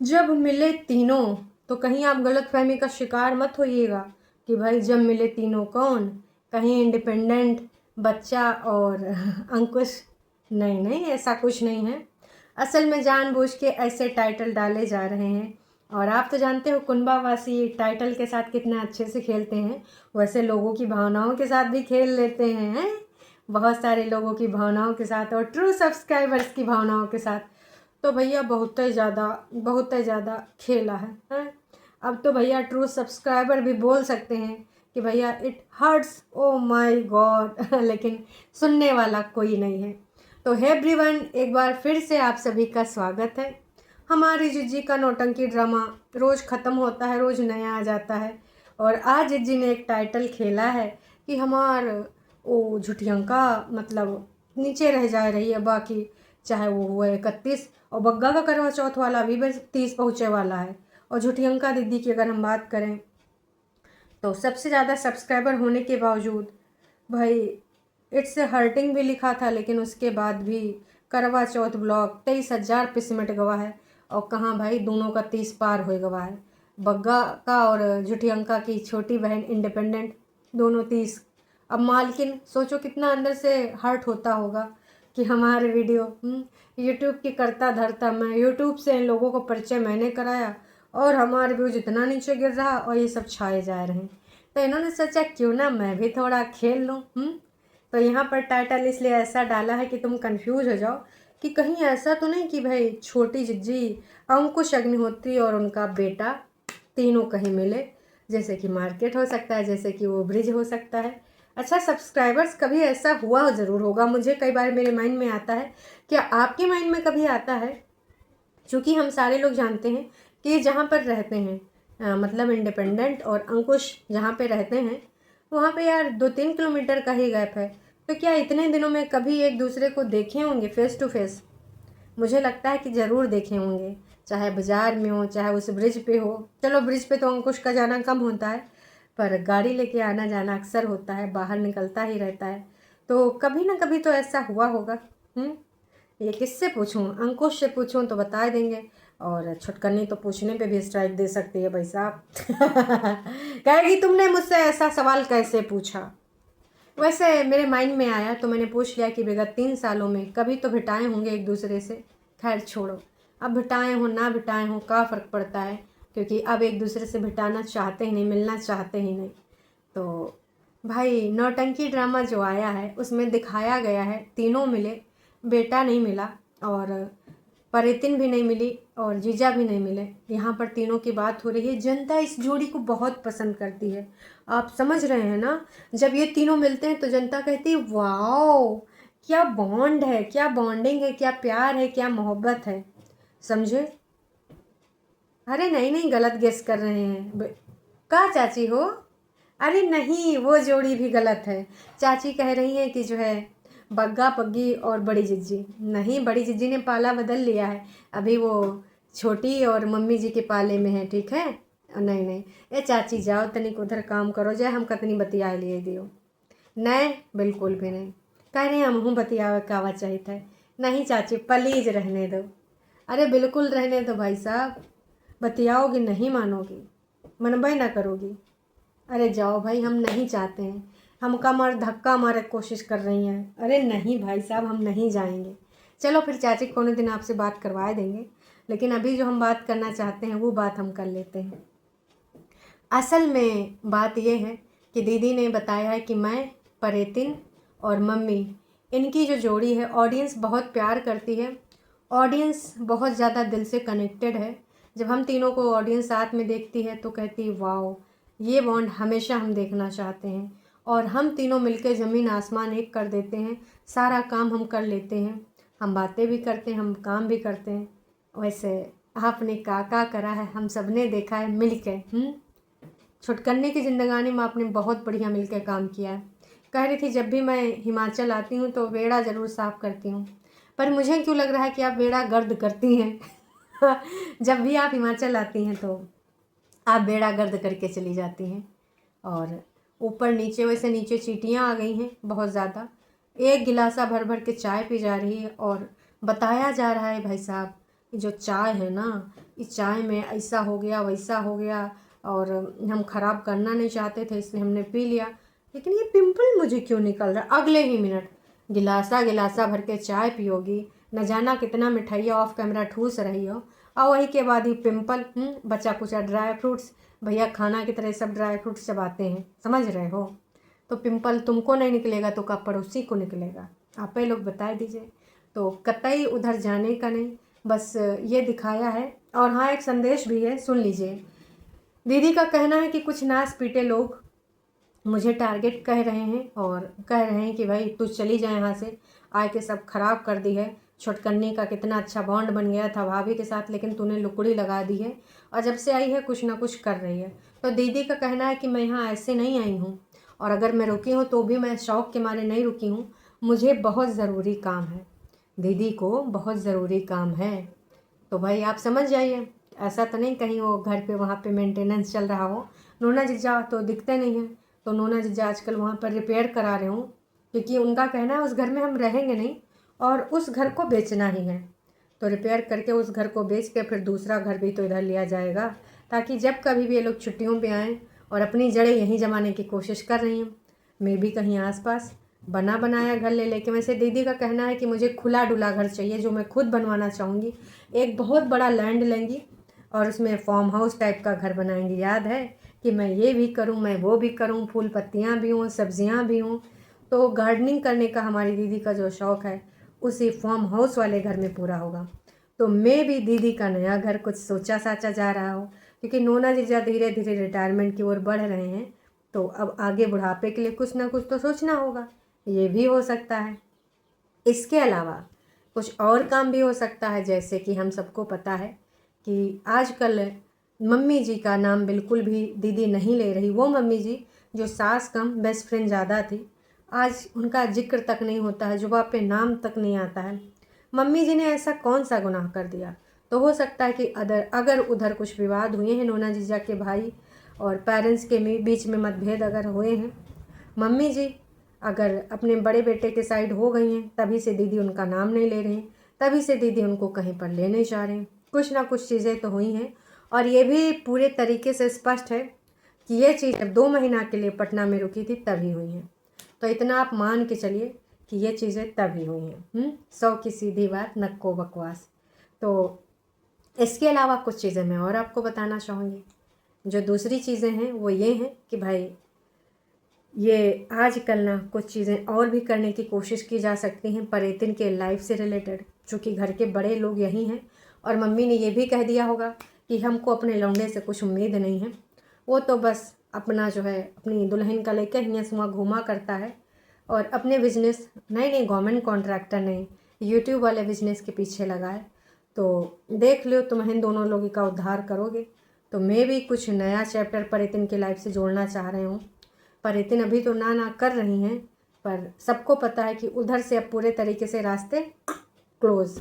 जब मिले तीनों तो कहीं आप गलतफहमी का शिकार मत होइएगा कि भाई जब मिले तीनों कौन, कहीं इंडिपेंडेंट बच्चा और अंकुश। नहीं नहीं, ऐसा कुछ नहीं है। असल में जानबूझ के ऐसे टाइटल डाले जा रहे हैं। और आप तो जानते हो कुंभावासी टाइटल के साथ कितना अच्छे से खेलते हैं, वैसे लोगों की भावनाओं के साथ भी खेल लेते हैं। बहुत सारे लोगों की भावनाओं के साथ और ट्रू सब्सक्राइबर्स की भावनाओं के साथ तो भैया बहुत ही ज़्यादा खेला है। अब तो भैया ट्रू सब्सक्राइबर भी बोल सकते हैं कि भैया it hurts, oh my God लेकिन सुनने वाला कोई नहीं है। तो हे एवरीवन, एक बार फिर से आप सभी का स्वागत है। हमारी जिज्जी का नौटंकी ड्रामा रोज़ ख़त्म होता है, रोज़ नया आ जाता है। और आज जिज्जी ने एक टाइटल खेला है कि हमार ओ झुटियंका मतलब नीचे रह जा रही है, बाकी चाहे वो हुआ 31 और बग्गा का करवा चौथ वाला अभी बस 30 पहुँचे वाला है। और झुटियंका दीदी की अगर हम बात करें तो सबसे ज़्यादा सब्सक्राइबर होने के बावजूद भाई इट्स हर्टिंग भी लिखा था, लेकिन उसके बाद भी करवा चौथ ब्लॉग 23,000 पे सिमट गवा है। और कहाँ भाई दोनों का 30 पार हो गवा है। बग्गा का और झुटियंका की छोटी बहन इंडिपेंडेंट दोनों 30। अब मालकिन सोचो कितना अंदर से हर्ट होता होगा कि हमारे वीडियो यूट्यूब की करता धरता, मैं यूट्यूब से इन लोगों को परिचय मैंने कराया और हमारे व्यूज इतना नीचे गिर रहा और ये सब छाए जा रहे हैं। तो इन्होंने सोचा क्यों ना मैं भी थोड़ा खेल लूँ। तो यहाँ पर टाइटल इसलिए ऐसा डाला है कि तुम कंफ्यूज हो जाओ कि कहीं ऐसा तो नहीं कि भाई छोटी जिज्जी, अंकुश अग्निहोत्री और उनका बेटा तीनों कहीं मिले। जैसे कि मार्केट हो सकता है, जैसे कि वो ब्रिज हो सकता है। अच्छा सब्सक्राइबर्स, कभी ऐसा हुआ ज़रूर होगा, मुझे कई बार मेरे माइंड में आता है। क्या आपके माइंड में कभी आता है? क्योंकि हम सारे लोग जानते हैं कि जहाँ पर रहते हैं मतलब इंडिपेंडेंट और अंकुश जहाँ पे रहते हैं वहाँ पे यार 2-3 किलोमीटर का ही गैप है। तो क्या इतने दिनों में कभी एक दूसरे को देखे होंगे फेस टू फेस? मुझे लगता है कि ज़रूर देखे होंगे, चाहे बाज़ार में हो चाहे उस ब्रिज पे हो। चलो ब्रिज पे तो अंकुश का जाना कम होता है, पर गाड़ी लेके आना जाना अक्सर होता है, बाहर निकलता ही रहता है। तो कभी ना कभी तो ऐसा हुआ होगा। ये किससे पूछूं? अंकुश से पूछूं तो बता देंगे, और छुटकनी तो पूछने पे भी स्ट्राइक दे सकती है भाई साहब। कहेगी तुमने मुझसे ऐसा सवाल कैसे पूछा। वैसे मेरे माइंड में आया तो मैंने पूछ लिया कि विगत 3 सालों में कभी तो भिटाए होंगे एक दूसरे से। खैर छोड़ो, अब भिटाए हो ना भिटाए हो क्या फ़र्क पड़ता है, क्योंकि अब एक दूसरे से भिटाना चाहते ही नहीं, मिलना चाहते ही नहीं। तो भाई नौटंकी ड्रामा जो आया है उसमें दिखाया गया है तीनों मिले, बेटा नहीं मिला और परितिन भी नहीं मिली और जीजा भी नहीं मिले। यहाँ पर तीनों की बात हो रही है। जनता इस जोड़ी को बहुत पसंद करती है, आप समझ रहे हैं ना। जब ये तीनों मिलते हैं तो जनता कहती है वाओ, क्या बॉन्ड है, क्या बॉन्डिंग है, क्या प्यार है, क्या मोहब्बत है। समझे? अरे नहीं नहीं, गलत गेस कर रहे हैं। का चाची हो? अरे नहीं, वो जोड़ी भी गलत है। चाची कह रही हैं कि जो है बग्गा पग्गी और बड़ी जिज्जी। नहीं, बड़ी जिज्जी ने पाला बदल लिया है, अभी वो छोटी और मम्मी जी के पाले में है, ठीक है। नहीं नहीं, ए चाची जाओ तनिक उधर काम करो, जाए हम कतनी बतिया लिए दियो। नहीं बिल्कुल भी नहीं, कह रही हम हूँ बतियावे कावा चाहिए था। नहीं चाची प्लीज रहने दो। अरे बिल्कुल रहने दो भाई साहब, बतियाओगी नहीं मानोगी, मनबे ना करोगी। अरे जाओ भाई, हम नहीं चाहते हैं, हम कमर धक्का मारे कोशिश कर रही हैं। अरे नहीं भाई साहब, हम नहीं जाएंगे। चलो फिर चाची कोनो दिन आपसे बात करवा देंगे, लेकिन अभी जो हम बात करना चाहते हैं वो बात हम कर लेते हैं। असल में बात ये है कि दीदी ने बताया है कि मैं, परितिन और मम्मी, इनकी जो जोड़ी है ऑडियंस बहुत प्यार करती है। ऑडियंस बहुत ज़्यादा दिल से कनेक्टेड है। जब हम तीनों को ऑडियंस साथ में देखती है तो कहती है वाओ, ये बॉन्ड हमेशा हम देखना चाहते हैं। और हम तीनों मिलकर ज़मीन आसमान एक कर देते हैं, सारा काम हम कर लेते हैं। हम बातें भी करते हैं, हम काम भी करते हैं। वैसे आपने का करा है हम सब ने देखा है मिल के। छुटकन्ने की ज़िंदगानी में आपने बहुत बढ़िया मिलकर काम किया है। कह रही थी जब भी मैं हिमाचल आती हूँ तो बेड़ा ज़रूर साफ़ करती हूँ, पर मुझे क्यों लग रहा है कि आप बेड़ा गर्द करती हैं। जब भी आप हिमाचल आती हैं तो आप बेड़ा गर्द करके चली जाती हैं। और ऊपर नीचे, वैसे नीचे चींटियाँ आ गई हैं बहुत ज़्यादा। एक गिलासा भर भर के चाय पी जा रही है और बताया जा रहा है भाई साहब ये जो चाय है ना, इस चाय में ऐसा हो गया वैसा हो गया, और हम ख़राब करना नहीं चाहते थे इसलिए हमने पी लिया, लेकिन ये पिंपल मुझे क्यों निकल रहा है। अगले ही मिनट गिलासा गिलासा भर के चाय पियोगी, न जाना कितना मिठाइयाँ ऑफ कैमरा ठूस रही हो, और वही के बाद ही पिंपल। बचा कुचा ड्राई फ्रूट्स, भैया खाना की तरह सब ड्राई फ्रूट्स चबाते हैं, समझ रहे हो। तो पिंपल तुमको नहीं निकलेगा तो कब पड़ोसी को निकलेगा, आप ही लोग बता दीजिए। तो कतई उधर जाने का नहीं, बस ये दिखाया है। और हाँ, एक संदेश भी है, सुन लीजिए। दीदी का कहना है कि कुछ नास पीटे लोग मुझे टारगेट कह रहे हैं और कह रहे हैं कि भाई तू चली जाए यहाँ से, आए के सब खराब कर दी है। छुटकन्नी का कितना अच्छा बॉन्ड बन गया था भाभी के साथ, लेकिन तूने लुकड़ी लगा दी है और जब से आई है कुछ ना कुछ कर रही है। तो दीदी का कहना है कि मैं यहाँ ऐसे नहीं आई हूँ, और अगर मैं रुकी हूँ तो भी मैं शौक़ के मारे नहीं रुकी हूँ, मुझे बहुत ज़रूरी काम है। दीदी को बहुत ज़रूरी काम है, तो भाई आप समझ जाइए। ऐसा तो नहीं कहीं वो घर पे वहाँ पे मेंटेनेंस चल रहा हो। नोना जीजा तो दिखते नहीं हैं, तो नोना जीजा आजकल वहाँ पर रिपेयर करा रहे हूँ, क्योंकि उनका कहना है उस घर में हम रहेंगे नहीं और उस घर को बेचना ही है। तो रिपेयर करके उस घर को बेच के फिर दूसरा घर भी तो इधर लिया जाएगा, ताकि जब कभी भी ये लोग छुट्टियों पे आएँ, और अपनी जड़ें यहीं जमाने की कोशिश कर रही हूँ। मैं भी कहीं आसपास बना बनाया घर ले लेके। वैसे दीदी का कहना है कि मुझे खुला डुला घर चाहिए, जो मैं खुद बनवाना चाहूँगी। एक बहुत बड़ा लैंड लेंगी और उसमें फार्म हाउस टाइप का घर बनाएंगी। याद है कि मैं ये भी करूँ, मैं वो भी करूँ, फूल पत्तियाँ भी हों, सब्जियाँ भी हों। तो गार्डनिंग करने का हमारी दीदी का जो शौक़ है उसी फार्म हाउस वाले घर में पूरा होगा। तो मैं भी दीदी का नया घर कुछ सोचा साचा जा रहा हो, क्योंकि नोना जीजा धीरे धीरे रिटायरमेंट की ओर बढ़ रहे हैं, तो अब आगे बुढ़ापे के लिए कुछ ना कुछ तो सोचना होगा। ये भी हो सकता है। इसके अलावा कुछ और काम भी हो सकता है, जैसे कि हम सबको पता है कि आजकल मम्मी जी का नाम बिल्कुल भी दीदी नहीं ले रही। वो मम्मी जी जो सास कम बेस्ट फ्रेंड ज़्यादा थी, आज उनका जिक्र तक नहीं होता है, जुबान पे नाम तक नहीं आता है। मम्मी जी ने ऐसा कौन सा गुनाह कर दिया। तो हो सकता है कि अगर उधर कुछ विवाद हुए हैं, नोना जीजा के भाई और पेरेंट्स के बीच में मतभेद अगर हुए हैं, मम्मी जी अगर अपने बड़े बेटे के साइड हो गई हैं, तभी से दीदी उनका नाम नहीं ले रहे हैं, तभी से दीदी उनको कहीं पर ले नहीं जा रहे हैं। कुछ ना कुछ चीज़ें तो हुई हैं, और ये भी पूरे तरीके से स्पष्ट है कि ये चीज़ जब 2 महीना के लिए पटना में रुकी थी तभी हुई हैं। तो इतना आप मान के चलिए कि ये चीज़ें तभी हुई हैं। 100 की सीधी बात, नक्को बकवास। तो इसके अलावा कुछ चीज़ें मैं और आपको बताना चाहूँगी। जो दूसरी चीज़ें हैं वो ये हैं कि भाई ये आजकल ना कुछ चीज़ें और भी करने की कोशिश की जा सकती हैं परेतिन के लाइफ से रिलेटेड, चूँकि घर के बड़े लोग यही हैं। और मम्मी ने ये भी कह दिया होगा कि हमको अपने लौंडे से कुछ उम्मीद नहीं है, वो तो बस अपना जो है अपनी दुल्हन का लेकर हियाँ सुआ घूमा करता है, और अपने बिजनेस नहीं गवर्नमेंट कॉन्ट्रैक्टर नहीं, यूट्यूब वाले बिजनेस के पीछे लगा है। तो देख लो तुम इन दोनों लोगों का उद्धार करोगे। तो मैं भी कुछ नया चैप्टर परेतिन की लाइफ से जोड़ना चाह रही हूँ। परेतिन अभी तो ना कर रही हैं, पर सबको पता है कि उधर से अब पूरे तरीके से रास्ते क्लोज।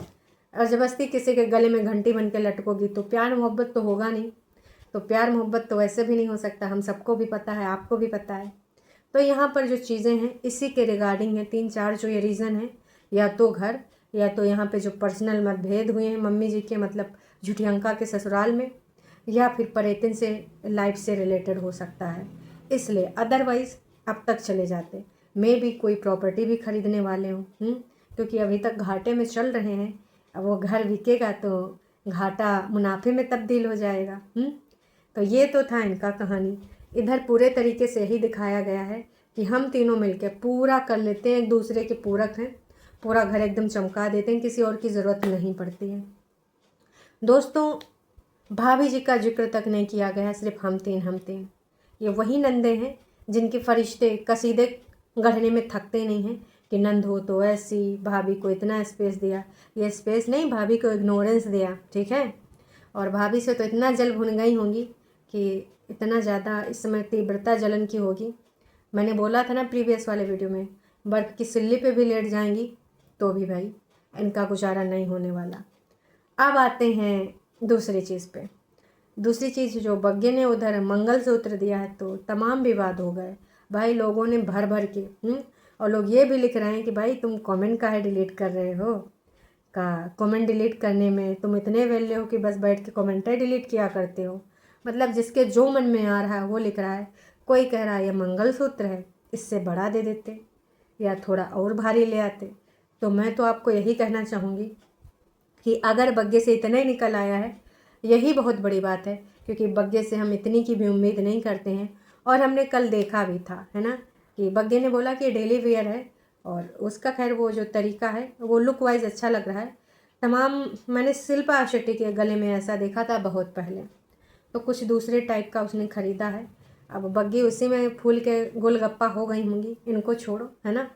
और ज़बरदस्ती किसी के गले में घंटी बन के लटकोगी तो प्यार मोहब्बत तो होगा नहीं। तो प्यार मोहब्बत तो वैसे भी नहीं हो सकता, हम सबको भी पता है, आपको भी पता है। तो यहाँ पर जो चीज़ें हैं इसी के रिगार्डिंग है 3-4 जो ये रीज़न है, या तो घर, या तो यहाँ पे जो पर्सनल मतभेद हुए हैं मम्मी जी के, मतलब झुठियंका के ससुराल में, या फिर परेतिन से लाइफ से रिलेटेड हो सकता है। इसलिए अदरवाइज़ अब तक चले जाते, मैं भी कोई प्रॉपर्टी भी खरीदने वाले हूँ, क्योंकि अभी तक घाटे में चल रहे हैं। अब वो घर बिकेगा तो घाटा मुनाफे में तब्दील हो जाएगा। तो ये तो था इनका कहानी। इधर पूरे तरीके से ही दिखाया गया है कि हम तीनों मिलकर पूरा कर लेते हैं, एक दूसरे के पूरक हैं, पूरा घर एकदम चमका देते हैं, किसी और की ज़रूरत नहीं पड़ती है। दोस्तों, भाभी जी का जिक्र तक नहीं किया गया, सिर्फ हम तीन। ये वही नंदे हैं जिनके फरिश्ते कसीदे गढ़ने में थकते नहीं हैं कि नंद हो तो ऐसी, भाभी को इतना स्पेस दिया। ये स्पेस नहीं, भाभी को इग्नोरेंस दिया, ठीक है। और भाभी से तो इतना जल भुन गई होंगी कि इतना ज़्यादा इस समय तीव्रता जलन की होगी। मैंने बोला था ना प्रीवियस वाले वीडियो में, बर्फ़ की सिल्ली पे भी लेट जाएंगी तो भी भाई इनका गुजारा नहीं होने वाला। अब आते हैं दूसरी चीज़ पे। दूसरी चीज़ जो बग्गे ने उधर मंगलसूत्र दिया है तो तमाम विवाद हो गए भाई, लोगों ने भर भर के। और लोग ये भी लिख रहे हैं कि भाई तुम कमेंट काहे डिलीट कर रहे हो, का कमेंट डिलीट करने में तुम इतने वेले हो कि बस बैठ के कमेंट डिलीट किया करते हो। मतलब जिसके जो मन में आ रहा है वो लिख रहा है। कोई कह रहा है ये मंगलसूत्र है, इससे बड़ा दे देते या थोड़ा और भारी ले आते। तो मैं तो आपको यही कहना चाहूँगी कि अगर बग्गे से इतना ही निकल आया है यही बहुत बड़ी बात है, क्योंकि बग्गे से हम इतनी की भी उम्मीद नहीं करते हैं। और हमने कल देखा भी था, है ना, कि बग्गे ने बोला कि डेली वेयर है, और उसका खैर वो जो तरीका है वो लुक वाइज अच्छा लग रहा है तमाम। मैंने शिल्पा शेट्टी के गले में ऐसा देखा था बहुत पहले, तो कुछ दूसरे टाइप का उसने ख़रीदा है। अब बग्गी उसी में फूल के गोलगप्पा हो गई होंगी, इनको छोड़ो, है ना।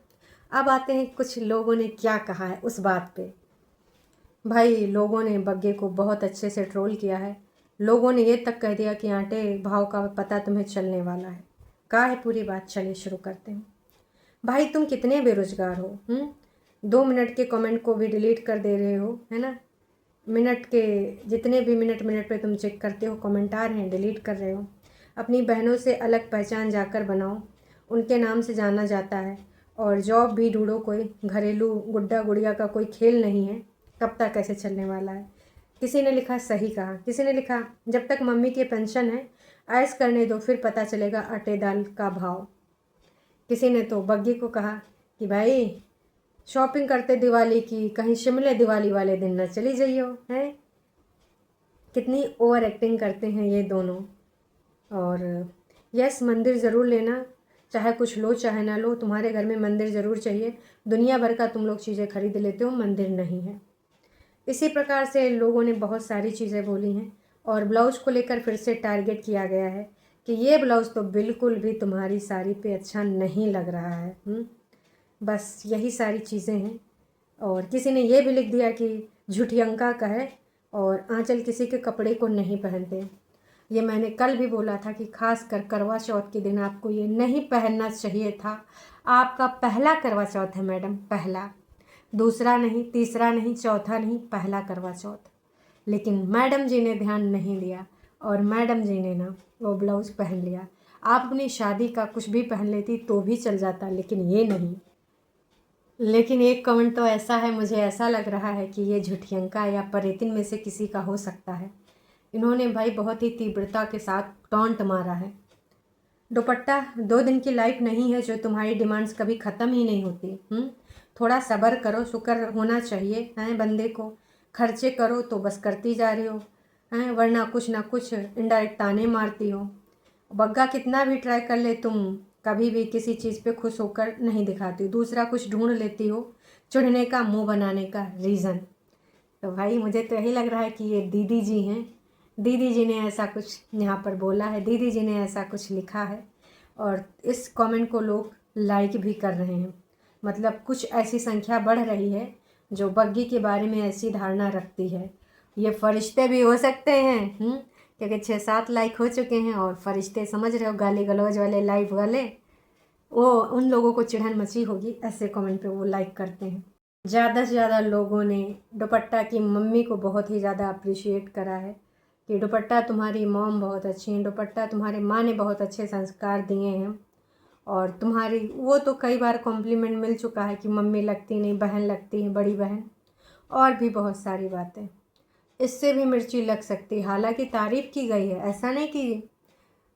अब आते हैं कुछ लोगों ने क्या कहा है उस बात पे। भाई लोगों ने बग्गे को बहुत अच्छे से ट्रोल किया है। लोगों ने ये तक कह दिया कि आंटे भाव का पता तुम्हें चलने वाला है। क्या है पूरी बात, चलिए शुरू करते हैं। भाई तुम कितने बेरोजगार हो, 2 मिनट के कमेंट को भी डिलीट कर दे रहे हो, है ना। मिनट के जितने भी मिनट पे तुम चेक करते हो कमेंट आ रहे हैं, डिलीट कर रहे हो। अपनी बहनों से अलग पहचान जाकर बनाओ, उनके नाम से जाना जाता है। और जॉब भी ढूंढो, कोई घरेलू गुड्डा गुड़िया का कोई खेल नहीं है। कब तक कैसे चलने वाला है। किसी ने लिखा, सही कहा, किसी ने लिखा जब तक मम्मी की पेंशन है ऐश करने दो, फिर पता चलेगा आटे दाल का भाव। किसी ने तो बग्गी को कहा कि भाई शॉपिंग करते दिवाली की कहीं शिमले दिवाली वाले दिन न चली जाइयो, हैं। कितनी ओवर एक्टिंग करते हैं ये दोनों। और यस, मंदिर ज़रूर लेना, चाहे कुछ लो चाहे ना लो, तुम्हारे घर में मंदिर ज़रूर चाहिए। दुनिया भर का तुम लोग चीज़ें खरीद लेते हो, मंदिर नहीं है। इसी प्रकार से लोगों ने बहुत सारी चीज़ें बोली हैं। और ब्लाउज़ को लेकर फिर से टारगेट किया गया है कि ये ब्लाउज़ तो बिल्कुल भी तुम्हारी साड़ी पे अच्छा नहीं लग रहा है। बस यही सारी चीज़ें हैं। और किसी ने ये भी लिख दिया कि झुठियंका का है और आंचल किसी के कपड़े को नहीं पहनते। ये मैंने कल भी बोला था कि खास कर करवा चौथ के दिन आपको ये नहीं पहनना चाहिए था। आपका पहला करवा चौथ है मैडम, पहला, दूसरा नहीं, तीसरा नहीं, चौथा नहीं, पहला करवा चौथ। लेकिन मैडम जी ने ध्यान नहीं दिया और मैडम जी ने ना वो ब्लाउज़ पहन लिया। आप अपनी शादी का कुछ भी पहन लेती तो भी चल जाता, लेकिन ये नहीं। लेकिन एक कमेंट तो ऐसा है, मुझे ऐसा लग रहा है कि ये झुठियंका या परेतिन में से किसी का हो सकता है। इन्होंने भाई बहुत ही तीव्रता के साथ टॉन्ट मारा है। दुपट्टा 2 दिन की लाइफ नहीं है जो तुम्हारी डिमांड्स कभी ख़त्म ही नहीं होती। थोड़ा सब्र करो, शुक्र होना चाहिए हैं बंदे को। खर्चे करो तो बस करती जा रही हो हैं, वरना कुछ ना कुछ इनडायरेक्ट ताने मारती हो। बग्गा कितना भी ट्राई कर ले, तुम कभी भी किसी चीज़ पे खुश होकर नहीं दिखाती हो, दूसरा कुछ ढूंढ लेती हो चुड़ने का, मुंह बनाने का रीज़न। तो भाई मुझे तो यही लग रहा है कि ये दीदी जी हैं, दीदी जी ने ऐसा कुछ यहाँ पर बोला है, दीदी जी ने ऐसा कुछ लिखा है। और इस कमेंट को लोग लाइक भी कर रहे हैं। मतलब कुछ ऐसी संख्या बढ़ रही है जो बग्गी के बारे में ऐसी धारणा रखती है। ये फरिश्ते भी हो सकते हैं, क्योंकि 6-7 लाइक हो चुके हैं। और फरिश्ते समझ रहे हो, गाली गलौज वाले लाइव वाले, वो उन लोगों को चिढ़न मची होगी, ऐसे कमेंट पे वो लाइक करते हैं। ज़्यादा से ज़्यादा लोगों ने दुपट्टा की मम्मी को बहुत ही ज़्यादा अप्रिशिएट करा है कि दुपट्टा तुम्हारी मॉम बहुत अच्छी है, दुपट्टा तुम्हारे माँ ने बहुत अच्छे संस्कार दिए हैं। और तुम्हारी वो तो कई बार कॉम्प्लीमेंट मिल चुका है कि मम्मी लगती नहीं, बहन लगती है, बड़ी बहन, और भी बहुत सारी बातें। इससे भी मिर्ची लग सकती, हालांकि तारीफ़ की गई है। ऐसा नहीं कि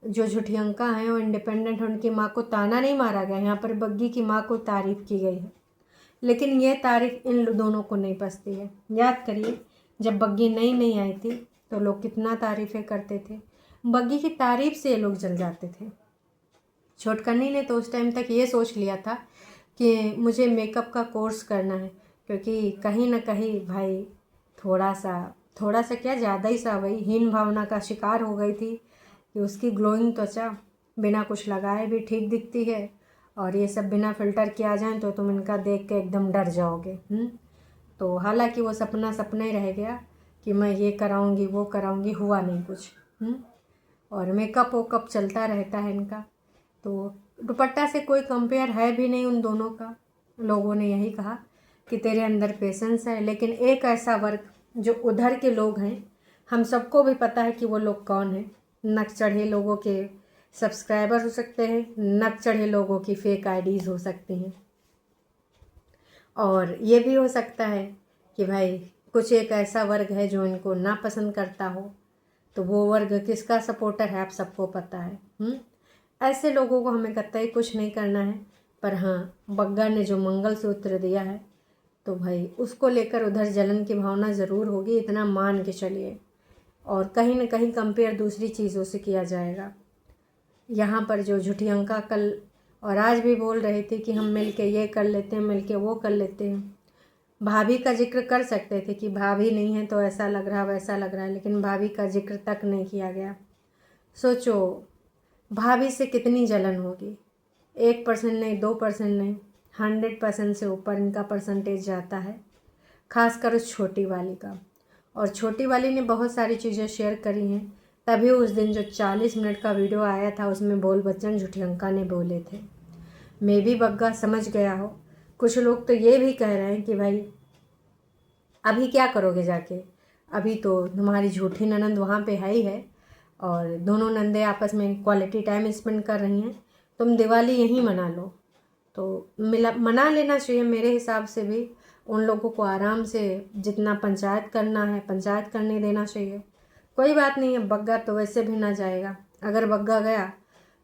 जो झुठियंका हैं वो इंडिपेंडेंट हैं, उनकी माँ को ताना नहीं मारा गया, यहाँ पर बग्गी की माँ को तारीफ़ की गई है। लेकिन ये तारीफ़ इन दोनों को नहीं पसती है। याद करिए जब बग्गी नई नई आई थी तो लोग कितना तारीफ़ें करते थे, बग्गी की तारीफ़ से लोग जल जाते थे। छोटकन्नी ने तो उस टाइम तक ये सोच लिया था कि मुझे मेकअप का कोर्स करना है, क्योंकि कहीं ना कहीं भाई थोड़ा सा क्या, ज़्यादा ही सा वही हीन भावना का शिकार हो गई थी कि उसकी ग्लोइंग त्वचा बिना कुछ लगाए भी ठीक दिखती है, और ये सब बिना फ़िल्टर किए आ जाएँ तो तुम इनका देख के एकदम डर जाओगे। तो हालांकि वो सपना सपना ही रह गया कि मैं ये कराऊंगी वो कराऊंगी, हुआ नहीं कुछ। और मेकअप वेकअप चलता रहता है इनका। तो दुपट्टा से कोई कंपेयर है भी नहीं उन दोनों का। लोगों ने यही कहा कि तेरे अंदर पेशेंस है। लेकिन एक ऐसा वर्ग जो उधर के लोग हैं, हम सबको भी पता है कि वो लोग कौन हैं। नक चढ़े लोगों के सब्सक्राइबर हो सकते हैं, नक चढ़े लोगों की फेक आईडीज़ हो सकती हैं, और ये भी हो सकता है कि भाई कुछ एक ऐसा वर्ग है जो इनको ना पसंद करता हो, तो वो वर्ग किसका सपोर्टर है आप सबको पता है। ऐसे लोगों को हमें कतई कुछ नहीं करना है। पर हाँ, बग्गा ने जो मंगलसूत्र दिया है तो भाई उसको लेकर उधर जलन की भावना ज़रूर होगी, इतना मान के चलिए। और कहीं ना कहीं कंपेयर दूसरी चीज़ों से किया जाएगा। यहाँ पर जो झूठियंका कल और आज भी बोल रही थी कि हम मिलके ये कर लेते हैं, मिलके वो कर लेते हैं। भाभी का जिक्र कर सकते थे कि भाभी नहीं है तो ऐसा लग रहा वैसा लग रहा है, लेकिन भाभी का जिक्र तक नहीं किया गया। सोचो भाभी से कितनी जलन होगी। 1% नहीं, 2% नहीं, 100% से ऊपर इनका परसेंटेज जाता है, खासकर उस छोटी वाली का। और छोटी वाली ने बहुत सारी चीज़ें शेयर करी हैं, तभी उस दिन जो 40 मिनट का वीडियो आया था उसमें बोल बच्चन झूठियंका ने बोले थे। मैं भी बग्गा समझ गया हो। कुछ लोग तो ये भी कह रहे हैं कि भाई अभी क्या करोगे जाके, अभी तो तुम्हारी झूठी ननंद वहाँ पे है ही है और दोनों नंदे आपस में क्वालिटी टाइम स्पेंड कर रही हैं, तुम दिवाली यहीं मना लो। तो मना लेना चाहिए मेरे हिसाब से भी। उन लोगों को आराम से जितना पंचायत करना है पंचायत करने देना चाहिए। कोई बात नहीं है, बग्गा तो वैसे भी ना जाएगा। अगर बग्गा गया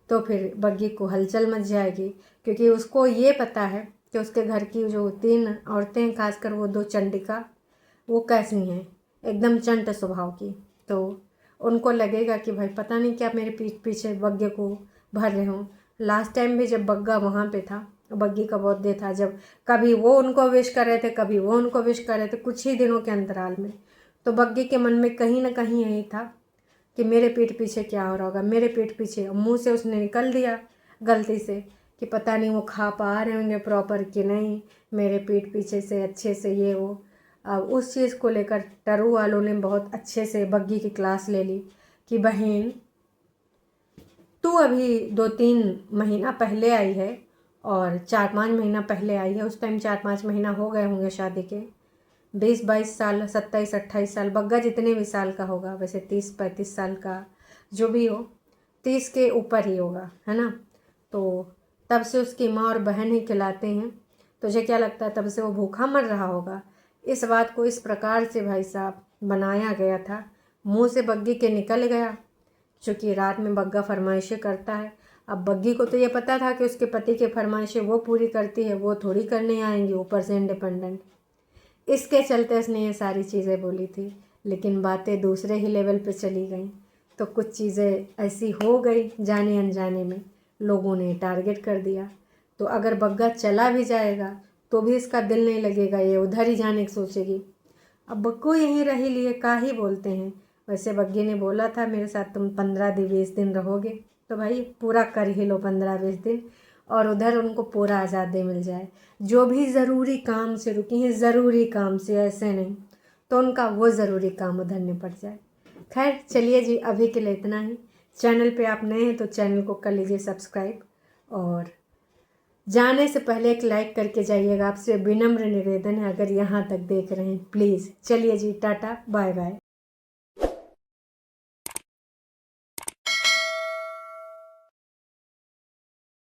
तो फिर बग्गी को हलचल मच जाएगी, क्योंकि उसको ये पता है कि उसके घर की जो 3 औरतें हैं, खासकर वो 2 चंडिका, वो कैसी हैं, एकदम चंट स्वभाव की। तो उनको लगेगा कि भाई पता नहीं क्या मेरे पीठ पीछे बग्गे को भर रहे हों। लास्ट टाइम भी जब बग्गा वहाँ पे था, बग्गी का बर्थडे था, जब कभी वो उनको विश कर रहे थे कभी वो उनको विश कर रहे थे, कुछ ही दिनों के अंतराल में, तो बग्गी के मन में कहीं ना कहीं यही था कि मेरे पीठ पीछे क्या हो रहा होगा, मेरे पीठ पीछे। मुंह से उसने निकल दिया गलती से कि पता नहीं वो खा पा रहे होंगे प्रॉपर कि नहीं, मेरे पीठ पीछे से अच्छे से ये वो। अब उस चीज़ को लेकर टरू वालों ने बहुत अच्छे से बग्गी की क्लास ले ली कि बहन तू अभी 2-3 महीना पहले आई है और 4-5 महीना पहले आई है, उस टाइम 4-5 महीना हो गए होंगे शादी के, 20-22 साल, 27-28 साल, बग्गा जितने भी साल का होगा, वैसे 30-35 साल का जो भी हो, 30 के ऊपर ही होगा, है ना। तो तब से उसकी माँ और बहन ही खिलाते हैं। तुझे क्या लगता है तब से वो भूखा मर रहा होगा? इस बात को इस प्रकार से भाई साहब बनाया गया था, मुंह से बग्गी के निकल गया। चूँकि रात में बग्गा फरमाइशें करता है, अब बग्गी को तो ये पता था कि उसके पति के फरमाइशें वो पूरी करती है, वो थोड़ी करने आएंगी, ऊपर से इंडिपेंडेंट। इसके चलते उसने ये सारी चीज़ें बोली थी, लेकिन बातें दूसरे ही लेवल पे चली गई। तो कुछ चीज़ें ऐसी हो गई, जाने अनजाने में लोगों ने टारगेट कर दिया। तो अगर बग्गा चला भी जाएगा तो भी इसका दिल नहीं लगेगा, ये उधर ही जाने की सोचेगी। अब बग्गो यहीं रही लिए का ही बोलते हैं। वैसे बग्गी ने बोला था मेरे साथ तुम 15-20 दिन रहोगे, तो भाई पूरा कर ही लो 15-20 दिन, और उधर उनको पूरा आज़ादी मिल जाए। जो भी ज़रूरी काम से रुकी हैं, ज़रूरी काम से, ऐसे नहीं, तो उनका वो ज़रूरी काम उधर निपट जाए। खैर चलिए जी, अभी के लिए इतना ही। चैनल पे आप नए हैं तो चैनल को कर लीजिए सब्सक्राइब, और जाने से पहले एक लाइक करके जाइएगा। आपसे विनम्र निवेदन है, अगर यहाँ तक देख रहे हैं प्लीज़। चलिए जी, टाटा बाय बाय।